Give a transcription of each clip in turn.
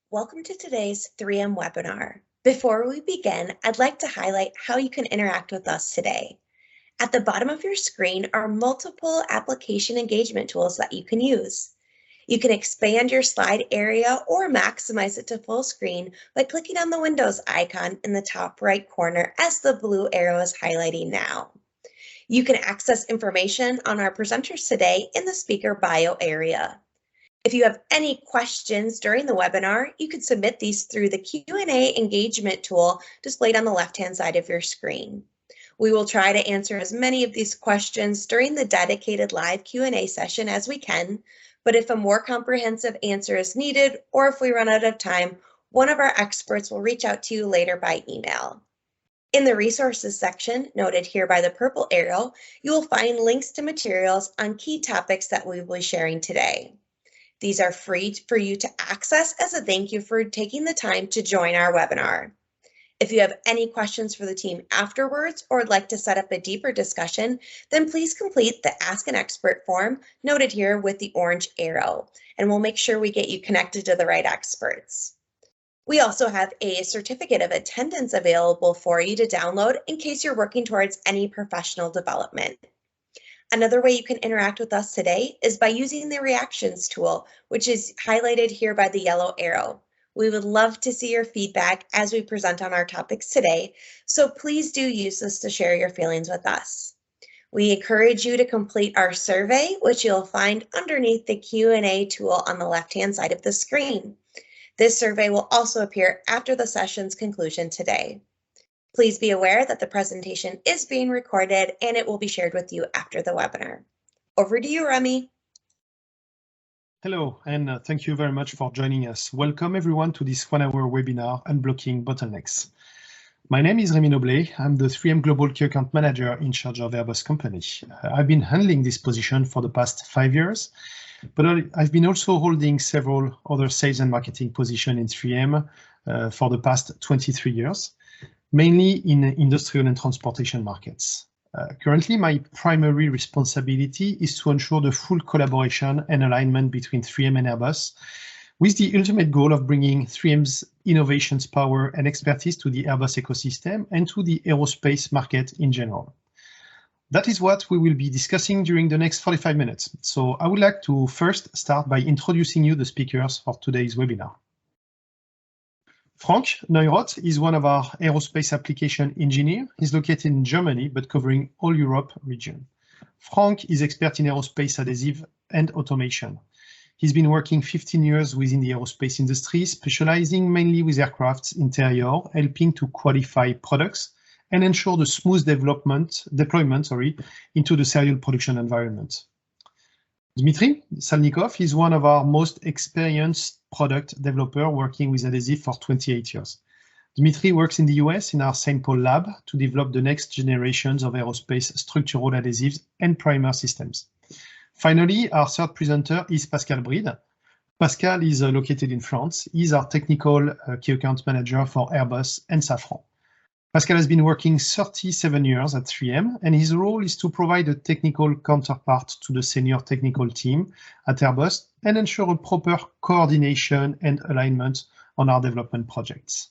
Welcome to today's 3M webinar. Before we begin, I'd like to highlight how you can interact with us today. At the bottom of your screen are multiple application engagement tools that you can use. You can expand your slide area or maximize it to full screen by clicking on the Windows icon in the top right corner as the blue arrow is highlighting now. You can access information on our presenters today in the speaker bio area. If you have any questions during the webinar, you can submit these through the Q&A engagement tool displayed on the left-hand side of your screen. We will try to answer as many of these questions during the dedicated live Q&A session as we can, but if a more comprehensive answer is needed or if we run out of time, one of our experts will reach out to you later by email. In the resources section, noted here by the purple arrow, you will find links to materials on key topics that we will be sharing today. These are free for you to access as a thank you for taking the time to join our webinar. If you have any questions for the team afterwards or would like to set up a deeper discussion, then please complete the Ask an Expert form noted here with the orange arrow, and we'll make sure we get you connected to the right experts. We also have a certificate of attendance available for you to download in case you're working towards any professional development. Another way you can interact with us today is by using the reactions tool, which is highlighted here by the yellow arrow. We would love to see your feedback as we present on our topics today, so please do use this to share your feelings with us. We encourage you to complete our survey, which you'll find underneath the Q&A tool on the left-hand side of the screen. This survey will also appear after the session's conclusion today. Please be aware that the presentation is being recorded and it will be shared with you after the webinar. Over to you, Remy. Hello, and thank you very much for joining us. Welcome everyone to this 1-hour webinar, Unblocking Bottlenecks. My name is Remy Noblet. I'm the 3M Global Key Account Manager in charge of Airbus Company. I've been handling this position for the past 5 years, but I've been also holding several other sales and marketing positions in 3M for the past 23 years. Mainly in industrial and transportation markets. Currently, my primary responsibility is to ensure the full collaboration and alignment between 3M and Airbus, with the ultimate goal of bringing 3M's innovations, power, and expertise to the Airbus ecosystem and to the aerospace market in general. That is what we will be discussing during the next 45 minutes. So I would like to first start by introducing you the speakers for today's webinar. Frank Neuss is one of our aerospace application engineer. He's located in Germany, but covering all Europe region. Frank is expert in aerospace adhesive and automation. He's been working 15 years within the aerospace industry, specializing mainly with aircraft's interior, helping to qualify products and ensure the smooth deployment into the serial production environment. Dmitry Salnikov is one of our most experienced product developer working with adhesive for 28 years. Dmitry works in the US in our St. Paul lab to develop the next generations of aerospace structural adhesives and primer systems. Finally, our third presenter is Pascal Bride. Pascal is located in France. He's our technical key account manager for Airbus and Safran. Pascal has been working 37 years at 3M, and his role is to provide a technical counterpart to the senior technical team at Airbus and ensure a proper coordination and alignment on our development projects.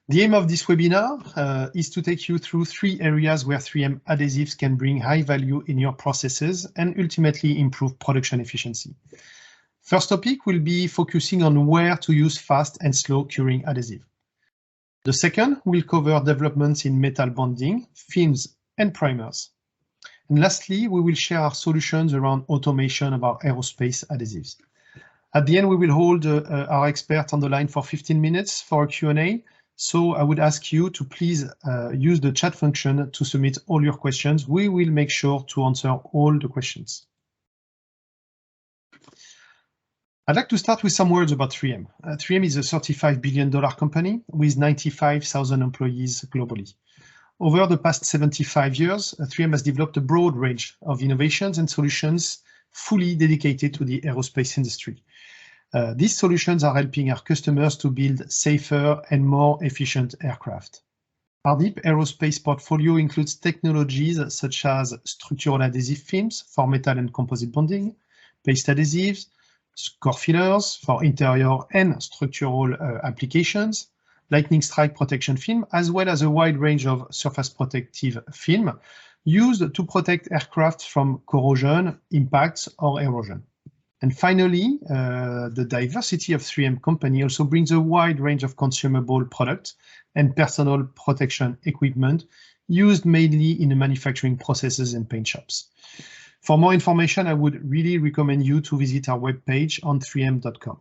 The aim of this webinar is to take you through 3 areas where 3M adhesives can bring high value in your processes and ultimately improve production efficiency. First topic will be focusing on where to use fast and slow curing adhesive. The second will cover developments in metal bonding, films, and primers. And lastly, we will share our solutions around automation of our aerospace adhesives. At the end, we will hold our expert on the line for 15 minutes for a Q&A. So I would ask you to please use the chat function to submit all your questions. We will make sure to answer all the questions. I'd like to start with some words about 3M. 3M is a $35 billion company with 95,000 employees globally. Over the past 75 years, 3M has developed a broad range of innovations and solutions fully dedicated to the aerospace industry. These solutions are helping our customers to build safer and more efficient aircraft. Our deep aerospace portfolio includes technologies such as structural adhesive films for metal and composite bonding, paste adhesives, core fillers for interior and structural applications, lightning strike protection film, as well as a wide range of surface protective film used to protect aircraft from corrosion, impacts, or erosion. And finally, the diversity of 3M company also brings a wide range of consumable products and personal protection equipment used mainly in the manufacturing processes and paint shops. For more information, I would really recommend you to visit our webpage on 3m.com.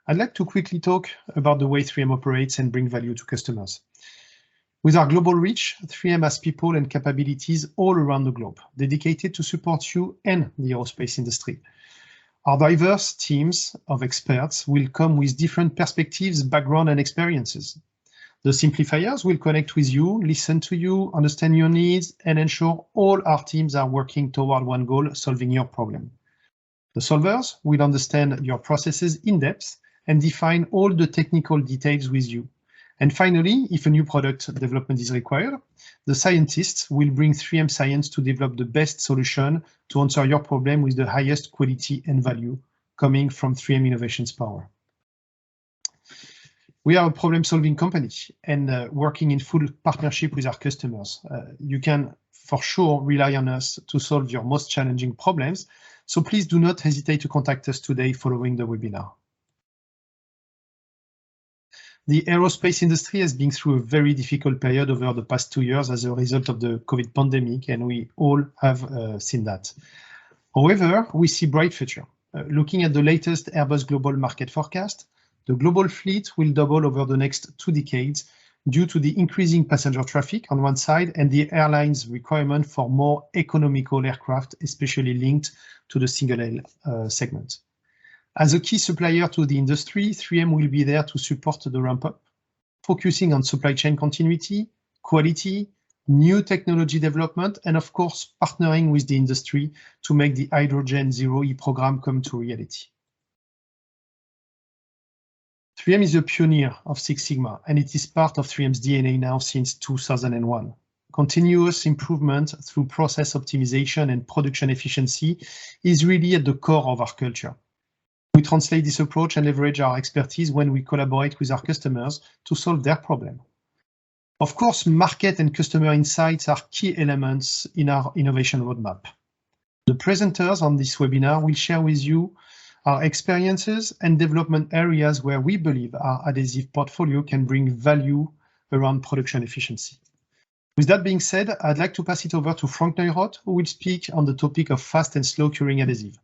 I'd like to quickly talk about the way 3M operates and bring value to customers. With our global reach, 3M has people and capabilities all around the globe, dedicated to support you and the aerospace industry. Our diverse teams of experts will come with different perspectives, background, and experiences. The simplifiers will connect with you, listen to you, understand your needs, and ensure all our teams are working toward one goal, solving your problem. The solvers will understand your processes in depth and define all the technical details with you. And finally, if a new product development is required, the scientists will bring 3M science to develop the best solution to answer your problem with the highest quality and value coming from 3M Innovation's power. We are a problem-solving company and working in full partnership with our customers. You can for sure rely on us to solve your most challenging problems, so please do not hesitate to contact us today following the webinar. The aerospace industry has been through a very difficult period over the past 2 years as a result of the COVID pandemic, and we all have seen that. However, we see bright future. Looking at the latest Airbus Global Market Forecast, the global fleet will double over the next 2 decades due to the increasing passenger traffic on one side and the airlines' requirement for more economical aircraft, especially linked to the single-aisle segment. As a key supplier to the industry, 3M will be there to support the ramp-up, focusing on supply chain continuity, quality, new technology development, and of course, partnering with the industry to make the Hydrogen Zero E program come to reality. 3M is a pioneer of Six Sigma, and it is part of 3M's DNA now since 2001. Continuous improvement through process optimization and production efficiency is really at the core of our culture. We translate this approach and leverage our expertise when we collaborate with our customers to solve their problem. Of course, market and customer insights are key elements in our innovation roadmap. The presenters on this webinar will share with you our experiences and development areas where we believe our adhesive portfolio can bring value around production efficiency. With that being said, I'd like to pass it over to Frank Neuroth, who will speak on the topic of fast and slow curing adhesive.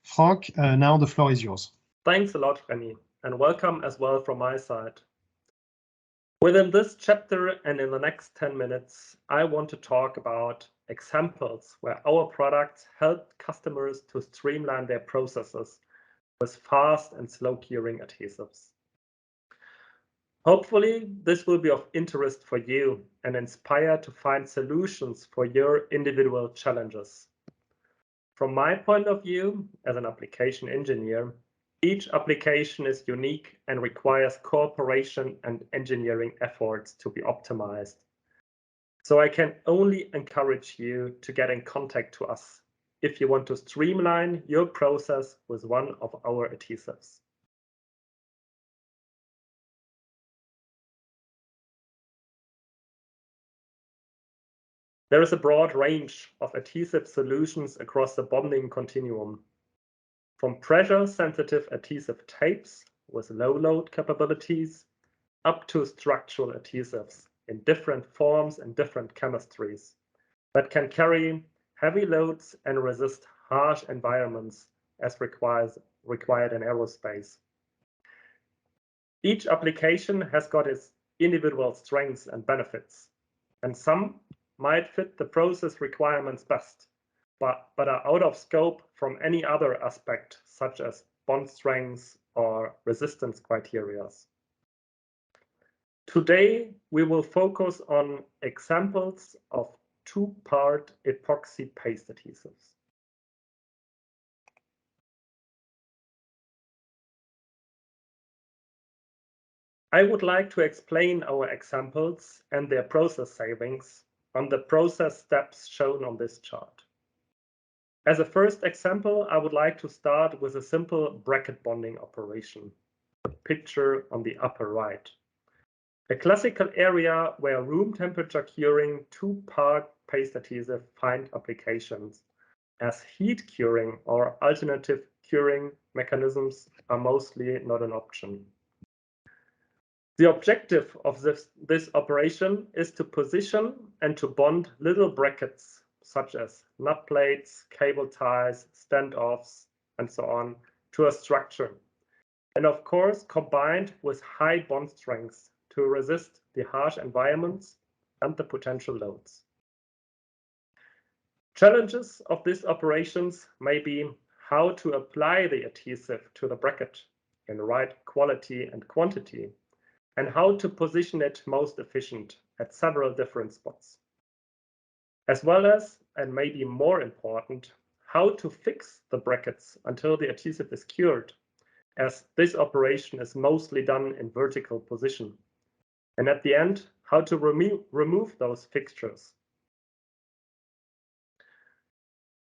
Frank, now the floor is yours. Thanks a lot, Remy, and welcome as well from my side. Within this chapter and in the next 10 minutes, I want to talk about examples where our products help customers to streamline their processes with fast and slow curing adhesives. Hopefully, this will be of interest for you and inspire to find solutions for your individual challenges. From my point of view, as an application engineer, each application is unique and requires cooperation and engineering efforts to be optimized. So I can only encourage you to get in contact to us if you want to streamline your process with one of our adhesives. There is a broad range of adhesive solutions across the bonding continuum, from pressure-sensitive adhesive tapes with low load capabilities up to structural adhesives in different forms and different chemistries that can carry heavy loads and resist harsh environments as required in aerospace. Each application has got its individual strengths and benefits, and some might fit the process requirements best, but are out of scope from any other aspect, such as bond strengths or resistance criteria. Today, we will focus on examples of two-part epoxy paste adhesives. I would like to explain our examples and their process savings on the process steps shown on this chart. As a first example, I would like to start with a simple bracket bonding operation, the picture on the upper right. A classical area where room temperature curing two-part paste adhesive find applications, as heat curing or alternative curing mechanisms are mostly not an option. The objective of this operation is to position and to bond little brackets such as nut plates, cable ties, standoffs, and so on to a structure. And of course, combined with high bond strengths to resist the harsh environments and the potential loads. Challenges of these operations may be how to apply the adhesive to the bracket in the right quality and quantity, and how to position it most efficient at several different spots. As well as, and maybe more important, how to fix the brackets until the adhesive is cured, as this operation is mostly done in vertical position. And at the end, how to remove those fixtures.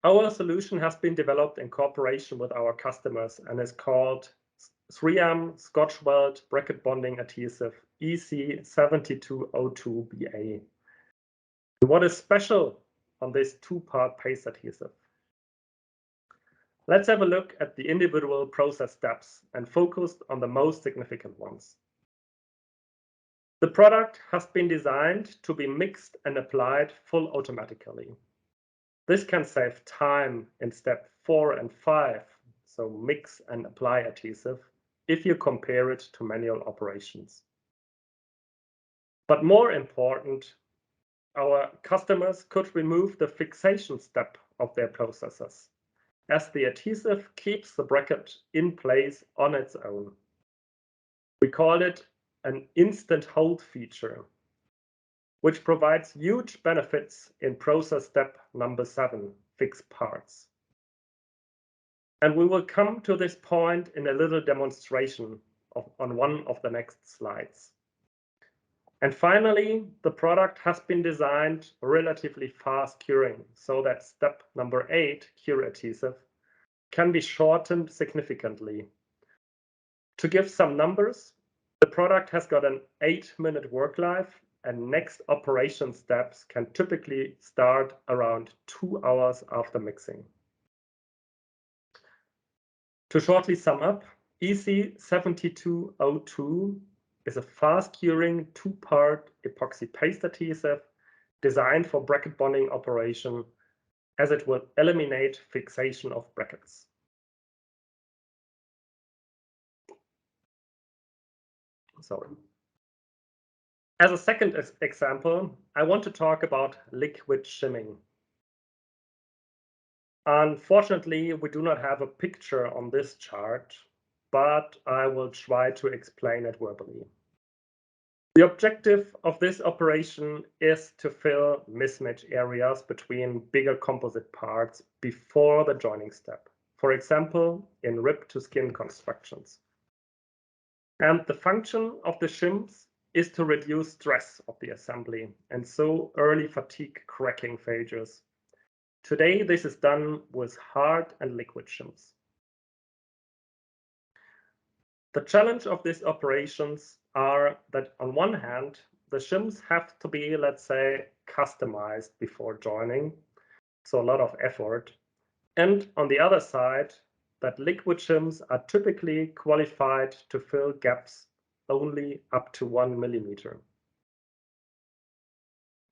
Our solution has been developed in cooperation with our customers and is called 3M Scotch Weld Bracket Bonding Adhesive EC7202BA. What is special on this two-part paste adhesive? Let's have a look at the individual process steps and focus on the most significant ones. The product has been designed to be mixed and applied full automatically. This can save time in step 4 and 5, so mix and apply adhesive, if you compare it to manual operations. But more important, our customers could remove the fixation step of their processes, as the adhesive keeps the bracket in place on its own. We call it an instant hold feature, which provides huge benefits in process step number 7, fix parts. And we will come to this point in a little demonstration on one of the next slides. And finally, the product has been designed relatively fast curing, so that step number 8, cure adhesive, can be shortened significantly. To give some numbers, the product has got an 8-minute work life, and next operation steps can typically start around 2 hours after mixing. To shortly sum up, EC7202 is a fast curing 2-part epoxy paste adhesive designed for bracket bonding operation, as it will eliminate fixation of brackets. Sorry. As a second example, I want to talk about liquid shimming. Unfortunately, we do not have a picture on this chart, but I will try to explain it verbally. The objective of this operation is to fill mismatch areas between bigger composite parts before the joining step, for example, in rib-to-skin constructions. And the function of the shims is to reduce stress of the assembly and so early fatigue cracking failures. Today, this is done with hard and liquid shims. The challenge of these operations are that on one hand, the shims have to be, let's say, customized before joining, so a lot of effort. And on the other side, that liquid shims are typically qualified to fill gaps only up to 1 millimeter.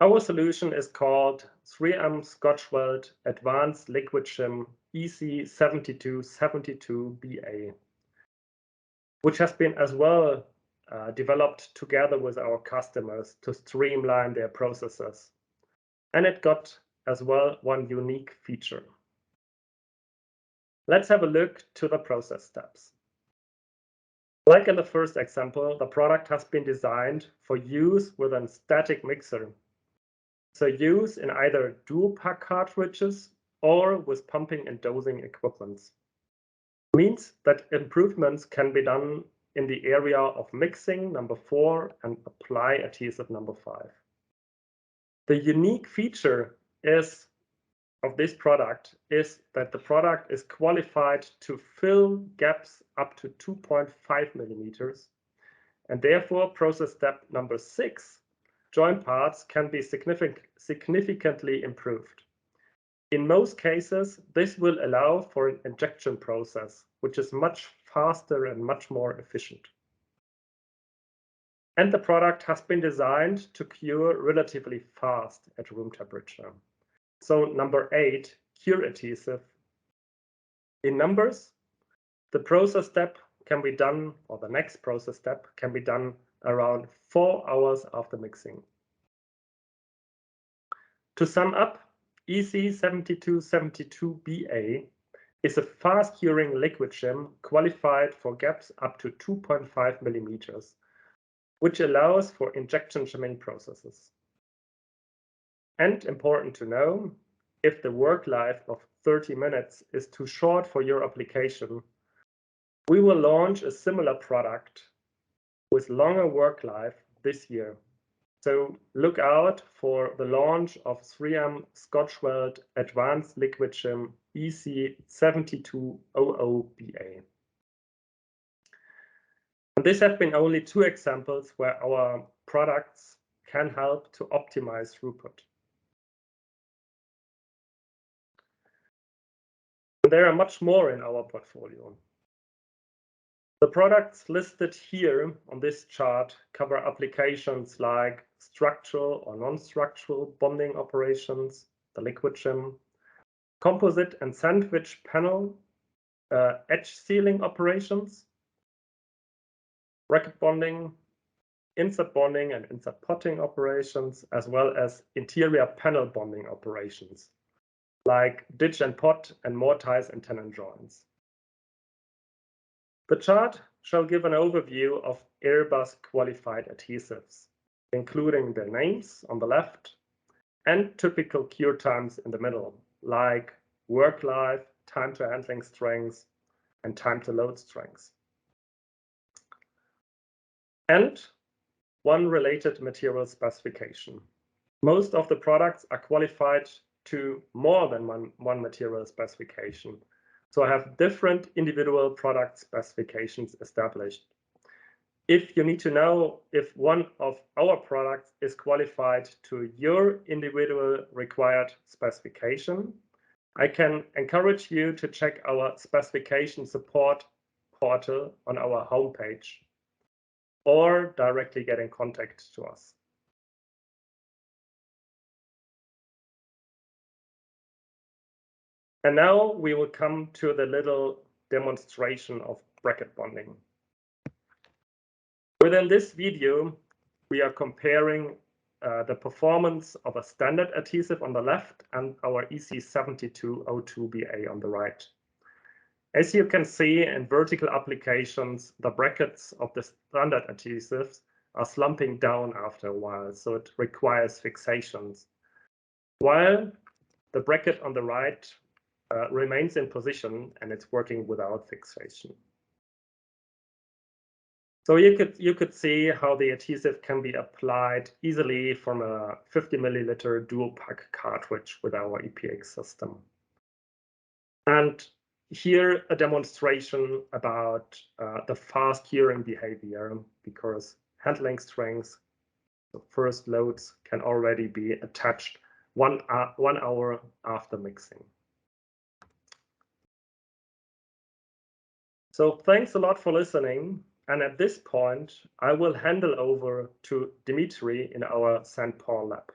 Our solution is called 3M Scotch Weld Advanced Liquid Shim EC7272BA, which has been as well developed together with our customers to streamline their processes. And it got as well one unique feature. Let's have a look to the process steps. Like in the first example, the product has been designed for use with a static mixer. So use in either dual pack cartridges or with pumping and dosing equipments. Means that improvements can be done in the area of mixing number 4 and apply adhesive number 5. The unique feature is of this product is that the product is qualified to fill gaps up to 2.5 millimeters, and therefore process step number 6, joint parts, can be significantly improved. In most cases, this will allow for an injection process, which is much faster and much more efficient. And the product has been designed to cure relatively fast at room temperature. So number 8, cure adhesive. In numbers, the process step can be done, or the next process step can be done around 4 hours after mixing. To sum up, EC7272BA is a fast curing liquid shim qualified for gaps up to 2.5 millimeters, which allows for injection shimming processes. And important to know, if the work life of 30 minutes is too short for your application, we will launch a similar product with longer work life this year. So look out for the launch of 3M Scotch Weld Advanced Liquid Shim EC7200BA. And these have been only 2 examples where our products can help to optimize throughput. And there are much more in our portfolio. The products listed here on this chart cover applications like structural or non-structural bonding operations, the liquid shim, composite and sandwich panel edge sealing operations, bracket bonding, insert bonding and insert potting operations, as well as interior panel bonding operations like ditch and pot and mortise and tenon joints. The chart shall give an overview of Airbus qualified adhesives, including their names on the left and typical cure times in the middle, like work life, time to handling strengths, and time to load strengths. And one related material specification. Most of the products are qualified to more than one material specification, so I have different individual product specifications established. If you need to know if one of our products is qualified to your individual required specification, I can encourage you to check our specification support portal on our homepage or directly get in contact to us. And now we will come to the little demonstration of bracket bonding. Within this video, we are comparing the performance of a standard adhesive on the left and our EC7202BA on the right. As you can see in vertical applications, the brackets of the standard adhesives are slumping down after a while, so it requires fixations, while the bracket on the right remains in position and it's working without fixation. So you could see how the adhesive can be applied easily from a 50 milliliter dual pack cartridge with our EPX system. And here a demonstration about the fast curing behavior, because handling strengths, the first loads, can already be attached 1 hour after mixing. So thanks a lot for listening. And at this point, I will hand it over to Dimitri in our St. Paul lab.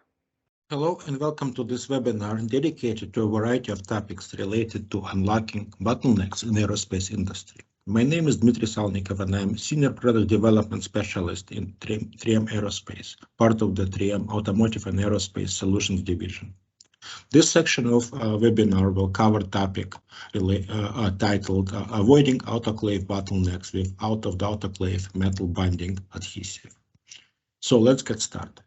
Hello and welcome to this webinar dedicated to a variety of topics related to unlocking bottlenecks in the aerospace industry. My name is Dmitry Salnikov and I'm Senior Product Development Specialist in 3M Aerospace, part of the 3M Automotive and Aerospace Solutions Division. This section of webinar will cover topic titled Avoiding Autoclave Bottlenecks with Out-of-the-Autoclave Metal Bonding Adhesive. So let's get started.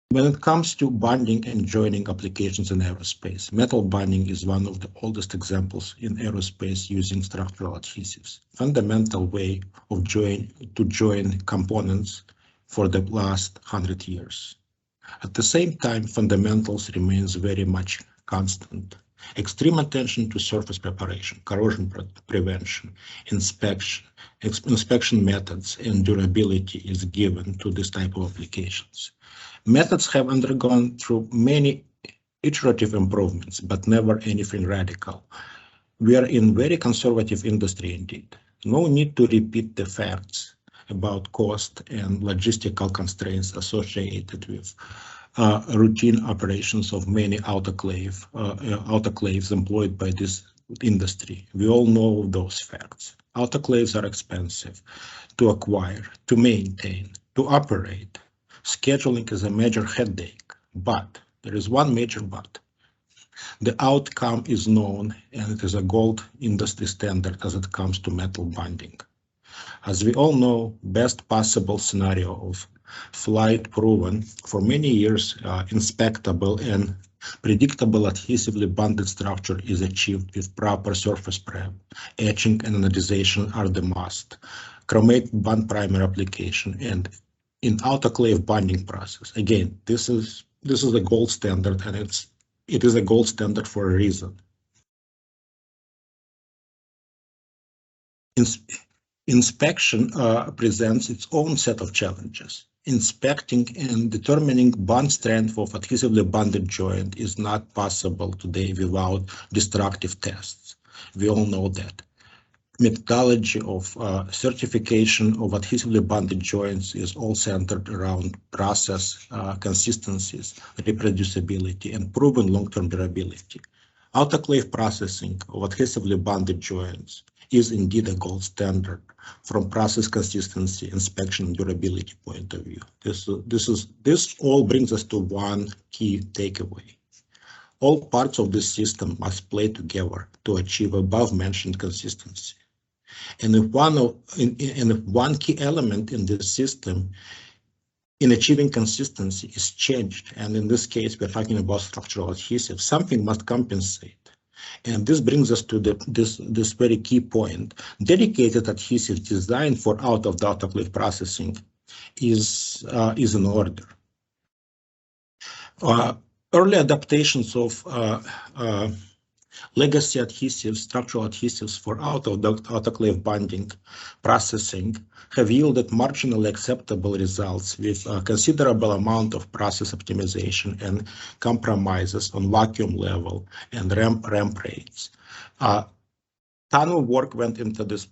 When it comes to bonding and joining applications in aerospace, metal bonding is one of the oldest examples in aerospace using structural adhesives. Fundamental way of join components for the last 100 years. At the same time, fundamentals remains very much constant. Extreme attention to surface preparation, corrosion prevention, inspection methods, and durability is given to this type of applications. Methods have undergone through many iterative improvements, but never anything radical. We are in very conservative industry indeed. No need to repeat the facts about cost and logistical constraints associated with routine operations of many autoclaves employed by this industry. We all know those facts. Autoclaves are expensive to acquire, to maintain, to operate. Scheduling is a major headache, but there is one major but. The outcome is known, and it is a gold industry standard as it comes to metal bonding. As we all know, best possible scenario of flight proven for many years inspectable and predictable adhesively bonded structure is achieved with proper surface prep. Etching and anodization are the must. Chromate bond primer application and in autoclave bonding process. Again, this is the gold standard, and it is a gold standard for a reason. Inspection presents its own set of challenges. Inspecting and determining bond strength of adhesively bonded joint is not possible today without destructive tests. We all know that. Methodology of certification of adhesively bonded joints is all centered around process consistencies, reproducibility, and proven long-term durability. Autoclave processing of adhesively bonded joints is indeed a gold standard from process consistency, inspection, and durability point of view. This all brings us to one key takeaway. All parts of this system must play together to achieve above-mentioned consistency. And if one key element in this system in achieving consistency is changed, and in this case we're talking about structural adhesive, something must compensate. And this brings us to this very key point. Dedicated adhesive designed for out-of-the-autoclave processing is in order. Early adaptations of legacy adhesives, structural adhesives for out-of-the-autoclave bonding processing have yielded marginally acceptable results with a considerable amount of process optimization and compromises on vacuum level and ramp rates. Ton of work went into this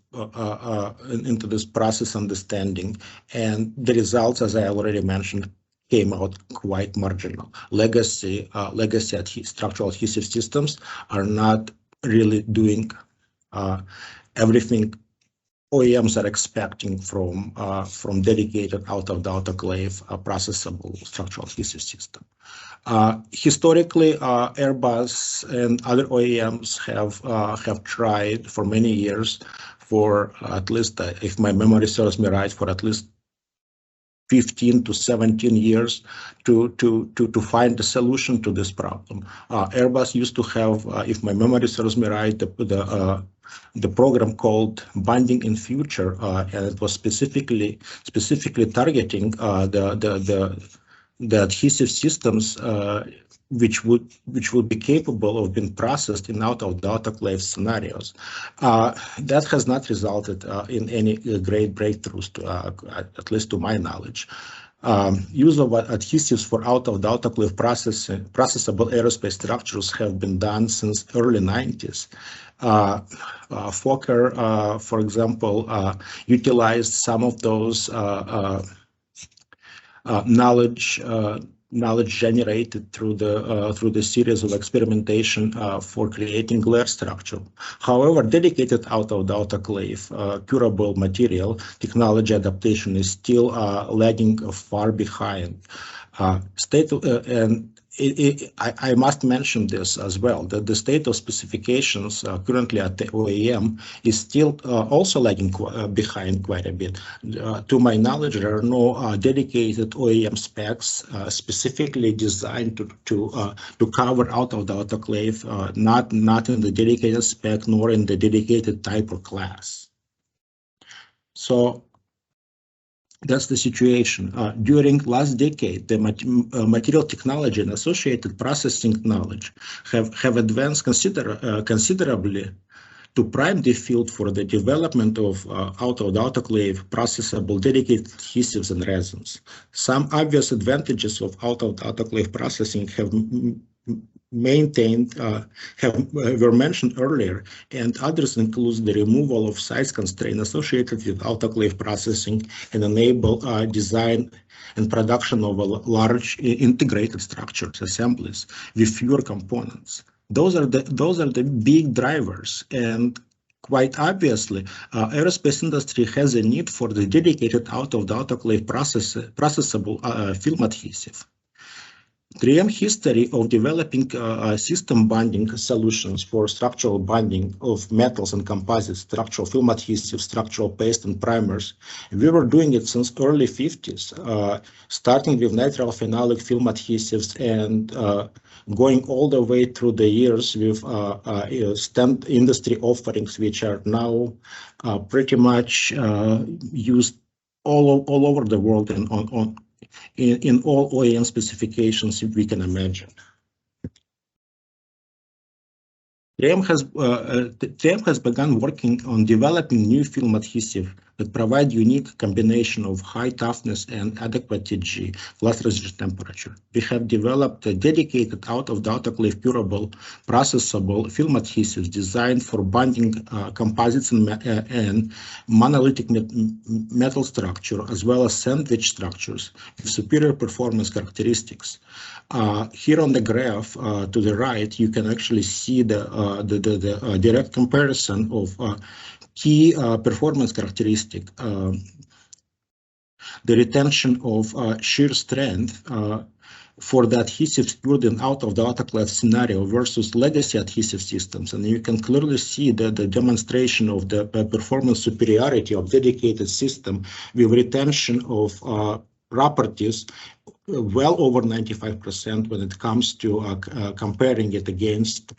process understanding, and the results, as I already mentioned, came out quite marginal. Legacy structural adhesive systems are not really doing everything OEMs are expecting from dedicated out-of-the-autoclave processable structural adhesive system. Historically, Airbus and other OEMs have tried for many years, for at least, if my memory serves me right, for at least 15 to 17 years to find a solution to this problem. Airbus used to have, if my memory serves me right, the program called Bonding in Future, and it was specifically targeting the adhesive systems which would be capable of being processed in out-of-the-autoclave scenarios. That has not resulted in any great breakthroughs, at least to my knowledge. Use of adhesives for out-of-the-autoclave processable aerospace structures have been done since early 90s. Fokker, for example, utilized some of those knowledge generated through the series of experimentation for creating glare structure. However, dedicated out-of-the-autoclave curable material technology adaptation is still lagging far behind. I must mention this as well, that the state of specifications currently at the OEM is still also lagging behind quite a bit. To my knowledge, there are no dedicated OEM specs specifically designed to cover out-of-the-autoclave, not in the dedicated spec nor in the dedicated type or class. So That's the situation. During last decade, the material technology and associated processing knowledge have advanced considerably to prime the field for the development of autoclave processable dedicated adhesives and resins. Some obvious advantages of autoclave processing have were mentioned earlier, and others include the removal of size constraint associated with autoclave processing and enable design and production of large integrated structures assemblies with fewer components. Those are the big drivers, and quite obviously, aerospace industry has a need for the dedicated autoclave processable film adhesive. 3M history of developing system bonding solutions for structural bonding of metals and composites, structural film adhesives, structural paste, and primers. We were doing it since early 50s, starting with nitrile phenolic film adhesives and going all the way through the years with industry offerings, which are now pretty much used all over the world and in all OEM specifications we can imagine. 3M has begun working on developing new film adhesive that provide unique combination of high toughness and adequate TG, plus resistant temperature. We have developed a dedicated autoclave curable, processable film adhesives designed for bonding composites and monolithic metal structure, as well as sandwich structures with superior performance characteristics. Here on the graph to the right, you can actually see the direct comparison of key performance characteristic, the retention of shear strength for the adhesive secured in out of the autoclave scenario versus legacy adhesive systems. And you can clearly see the demonstration of the performance superiority of dedicated system with retention of properties well over 95% when it comes to comparing it against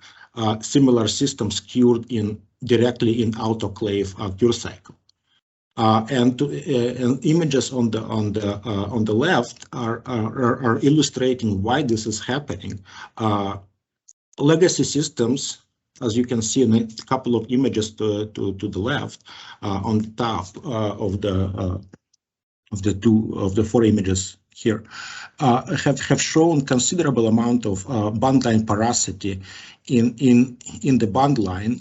similar systems cured directly in autoclave cure cycle. And images on the left are illustrating why this is happening. Legacy systems, as you can see in a couple of images to the left, on the top of the four images here, have shown considerable amount of bond line porosity in the bond line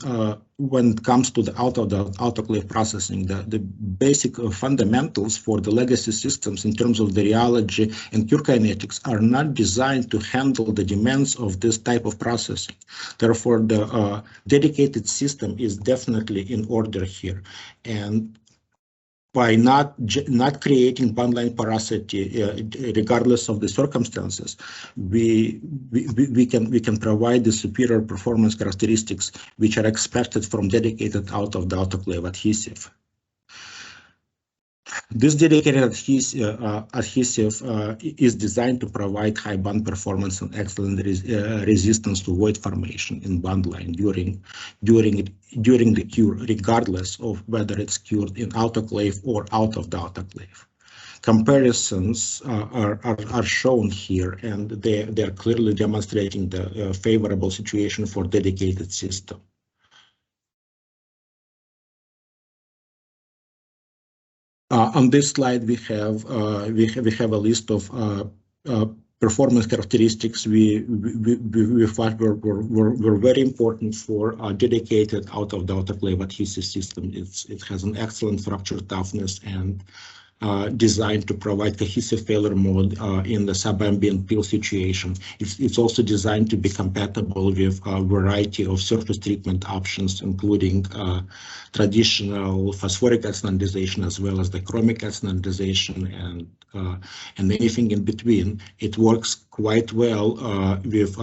when it comes to the autoclave processing. The basic fundamentals for the legacy systems in terms of the rheology and cure kinetics are not designed to handle the demands of this type of processing. Therefore, the dedicated system is definitely in order here. And by not creating bond line porosity, regardless of the circumstances, we can provide the superior performance characteristics which are expected from dedicated out of the autoclave adhesive. This dedicated adhesive is designed to provide high bond performance and excellent resistance to void formation in bond line during the cure, regardless of whether it's cured in autoclave or out of the autoclave. Comparisons are shown here, and they are clearly demonstrating the favorable situation for dedicated system. On this slide, we have a list of performance characteristics we thought were very important for a dedicated out of the autoclave adhesive system. It has an excellent fracture toughness and designed to provide cohesive failure mode in the subambient peel situation. It's also designed to be compatible with a variety of surface treatment options, including traditional phosphoric acid anodization as well as the chromic acid anodization and anything in between. It works quite well with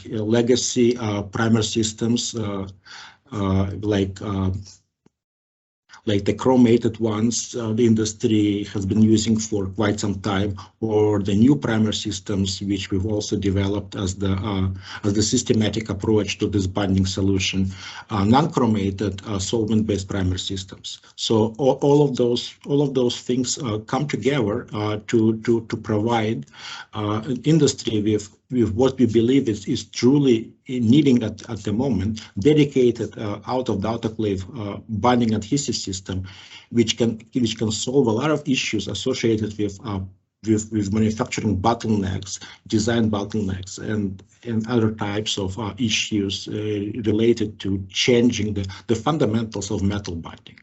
legacy primer systems like like the chromated ones the industry has been using for quite some time, or the new primer systems, which we've also developed as the systematic approach to this bonding solution, non-chromated solvent-based primer systems. So all of those things come together to provide an industry with what we believe is truly needing at the moment, dedicated out of the autoclave bonding adhesive system, which can solve a lot of issues associated with manufacturing bottlenecks, design bottlenecks, and other types of issues related to changing the fundamentals of metal bonding.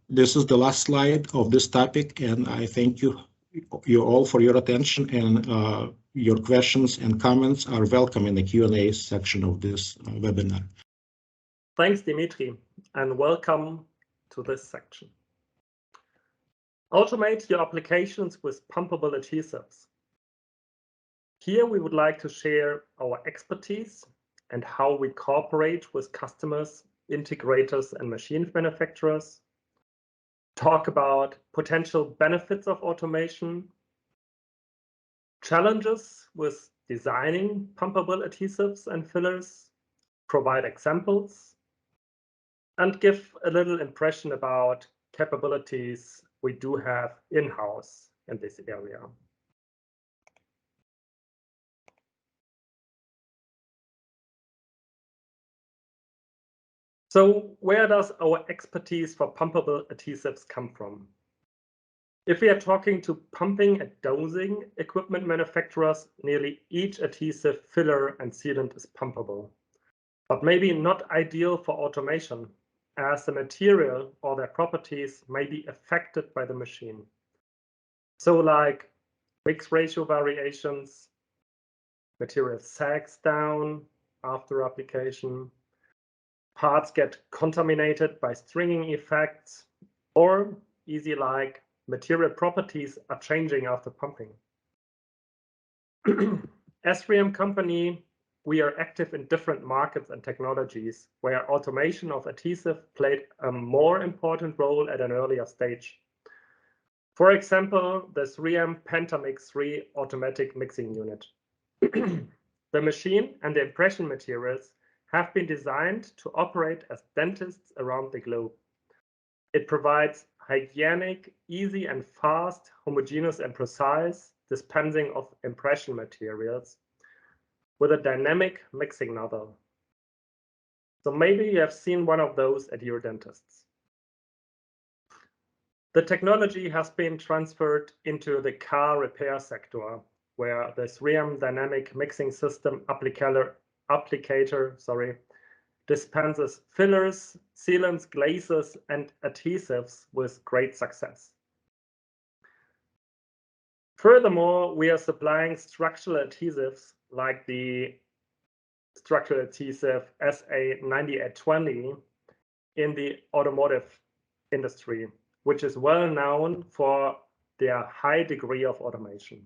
This is the last slide of this topic, and I thank you all for your attention, and your questions and comments are welcome in the Q&A section of this webinar. Thanks, Dimitri, and welcome to this section. Automate your applications with pumpable adhesives. Here we would like to share our expertise and how we cooperate with customers, integrators, and machine manufacturers, talk about potential benefits of automation, challenges with designing pumpable adhesives and fillers, provide examples, and give a little impression about capabilities we do have in-house in this area. So where does our expertise for pumpable adhesives come from? If we are talking to pumping and dosing equipment manufacturers, nearly each adhesive, filler, and sealant is pumpable, but maybe not ideal for automation, as the material or their properties may be affected by the machine. So like mix ratio variations, material sags down after application, parts get contaminated by stringing effects, or easy like material properties are changing after pumping. As 3M company, we are active in different markets and technologies where automation of adhesive played a more important role at an earlier stage. For example, the 3M Pentamix 3 automatic mixing unit. The machine and the impression materials have been designed to operate as dentists around the globe. It provides hygienic, easy and fast, homogeneous and precise dispensing of impression materials with a dynamic mixing nozzle. So maybe you have seen one of those at your dentist's. The technology has been transferred into the car repair sector, where the 3M dynamic mixing system applicator dispenses fillers, sealants, glazes, and adhesives with great success. Furthermore, we are supplying structural adhesives like the structural adhesive SA9820 in the automotive industry, which is well known for their high degree of automation.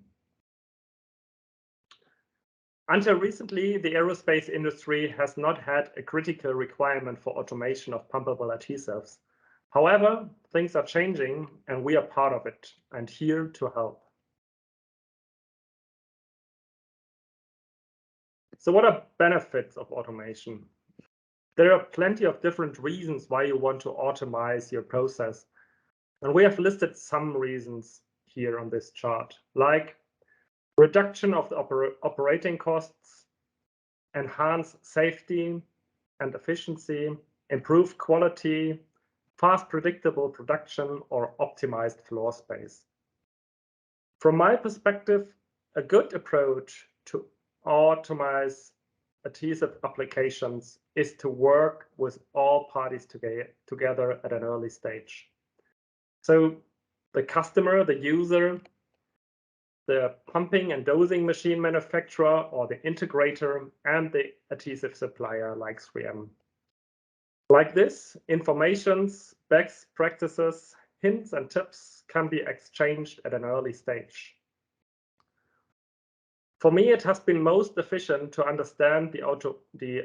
Until recently, the aerospace industry has not had a critical requirement for automation of pumpable adhesives. However, things are changing and we are part of it and here to help. So what are benefits of automation? There are plenty of different reasons why you want to automate your process. And we have listed some reasons here on this chart, like reduction of the operating costs, enhance safety and efficiency, improve quality, fast predictable production, or optimized floor space. From my perspective, a good approach to automate adhesive applications is to work with all parties together at an early stage. So the customer, the user, the pumping and dosing machine manufacturer, or the integrator, and the adhesive supplier like 3M. Like this, informations, best practices, hints, and tips can be exchanged at an early stage. For me, it has been most efficient to understand the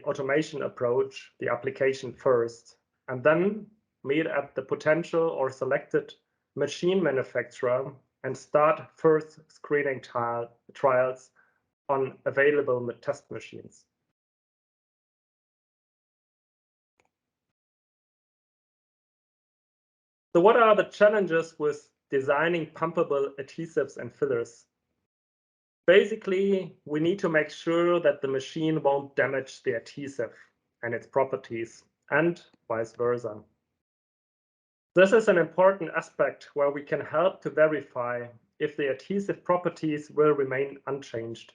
automation approach, the application first, and then meet at the potential or selected machine manufacturer and start first screening trials on available test machines. So what are the challenges with designing pumpable adhesives and fillers? Basically, we need to make sure that the machine won't damage the adhesive and its properties, and vice versa. This is an important aspect where we can help to verify if the adhesive properties will remain unchanged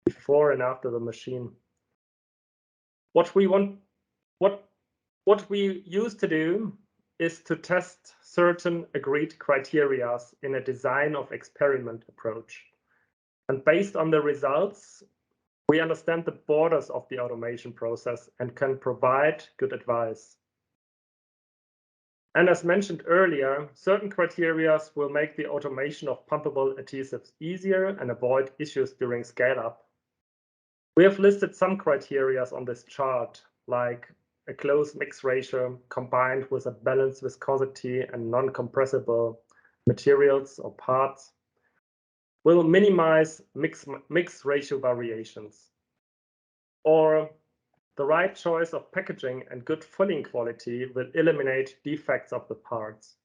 before and after the machine. What we used to do is to test certain agreed criteria in a design of experiment approach. And based on the results, we understand the borders of the automation process and can provide good advice. And as mentioned earlier, certain criteria will make the automation of pumpable adhesives easier and avoid issues during scale-up. We have listed some criteria on this chart, like a close mix ratio combined with a balanced viscosity and non-compressible materials or parts will minimize mix ratio variations. Or the right choice of packaging and good filling quality will eliminate defects of the parts.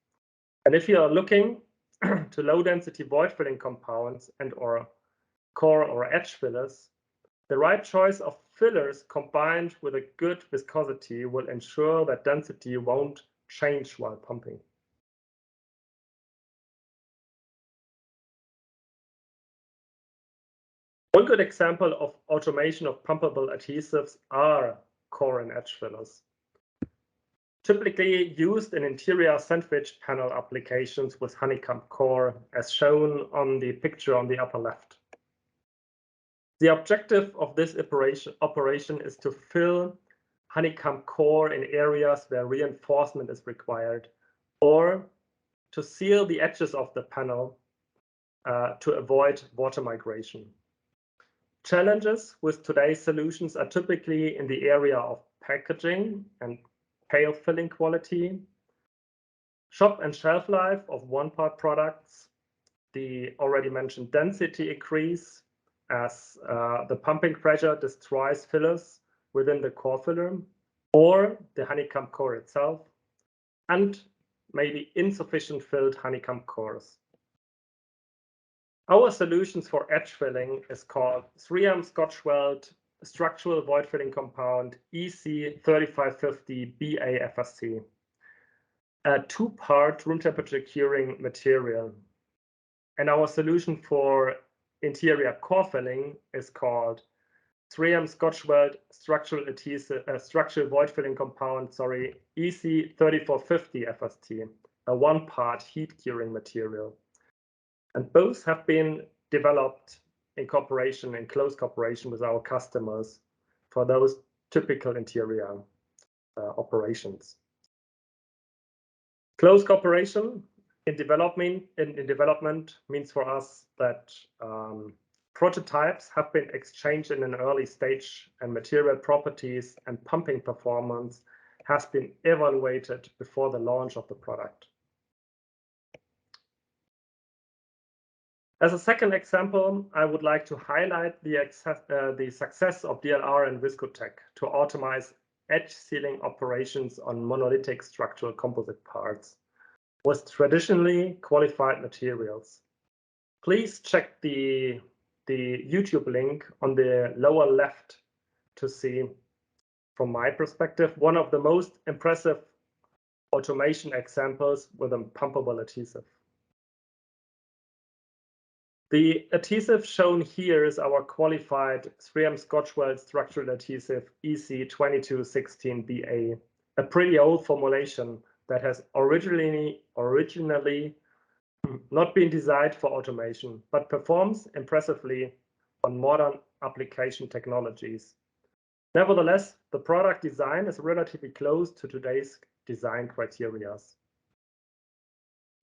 And if you are looking to low-density void filling compounds and or core or edge fillers, the right choice of fillers combined with a good viscosity will ensure that density won't change while pumping. One good example of automation of pumpable adhesives are core and edge fillers, typically used in interior sandwich panel applications with honeycomb core, as shown on the picture on the upper left. The objective of this operation is to fill honeycomb core in areas where reinforcement is required, or to seal the edges of the panel to avoid water migration. Challenges with today's solutions are typically in the area of packaging and pale filling quality, shop and shelf life of one-part products, the already mentioned density increase as the pumping pressure destroys fillers within the core filler, or the honeycomb core itself, and maybe insufficient filled honeycomb cores. Our solutions for edge filling is called 3M Scotch Weld Structural Void Filling Compound EC3550 BAFSC, a two-part room temperature curing material. And our solution for interior core filling is called 3M Scotch Weld Structural Void Filling Compound, EC3450 FST, a one-part heat curing material. And both have been developed in close cooperation with our customers for those typical interior operations. Close cooperation in development means for us that prototypes have been exchanged in an early stage, and material properties and pumping performance has been evaluated before the launch of the product. As a second example, I would like to highlight the success of DLR and Viscotech to optimize edge sealing operations on monolithic structural composite parts with traditionally qualified materials. Please check the YouTube link on the lower left to see, from my perspective, one of the most impressive automation examples with a pumpable adhesive. The adhesive shown here is our qualified 3M Scotch Weld structural adhesive EC2216BA, a pretty old formulation that has originally not been designed for automation, but performs impressively on modern application technologies. Nevertheless, the product design is relatively close to today's design criteria.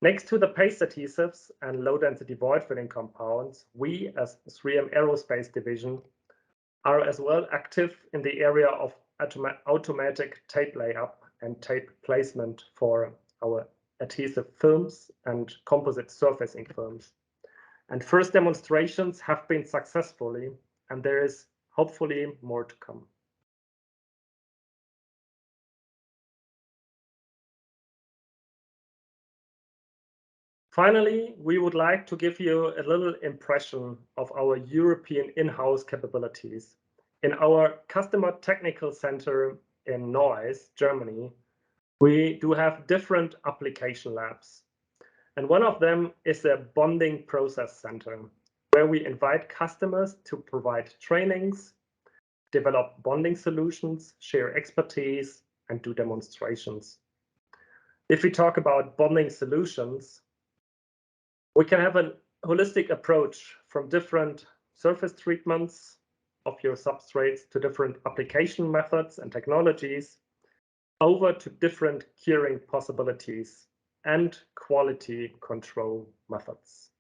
Next to the paste adhesives and low-density void filling compounds, we as 3M Aerospace division are as well active in the area of automatic tape layup and tape placement for our adhesive films and composite surfacing films. And first demonstrations have been successfully, and there is hopefully more to come. Finally, we would like to give you a little impression of our European in-house capabilities. In our Customer Technical Center in Neuss, Germany, we do have different application labs. And one of them is a bonding process center, where we invite customers to provide trainings, develop bonding solutions, share expertise, and do demonstrations. If we talk about bonding solutions, we can have a holistic approach from different surface treatments of your substrates to different application methods and technologies, over to different curing possibilities and quality control methods.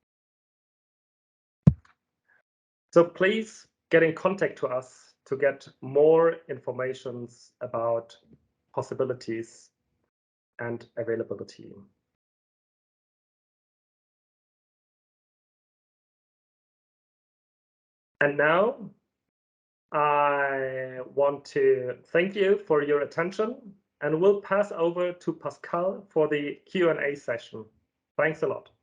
So please get in contact to us to get more information about possibilities and availability. And now I want to thank you for your attention, and we'll pass over to Pascal for the Q&A session. Thanks a lot.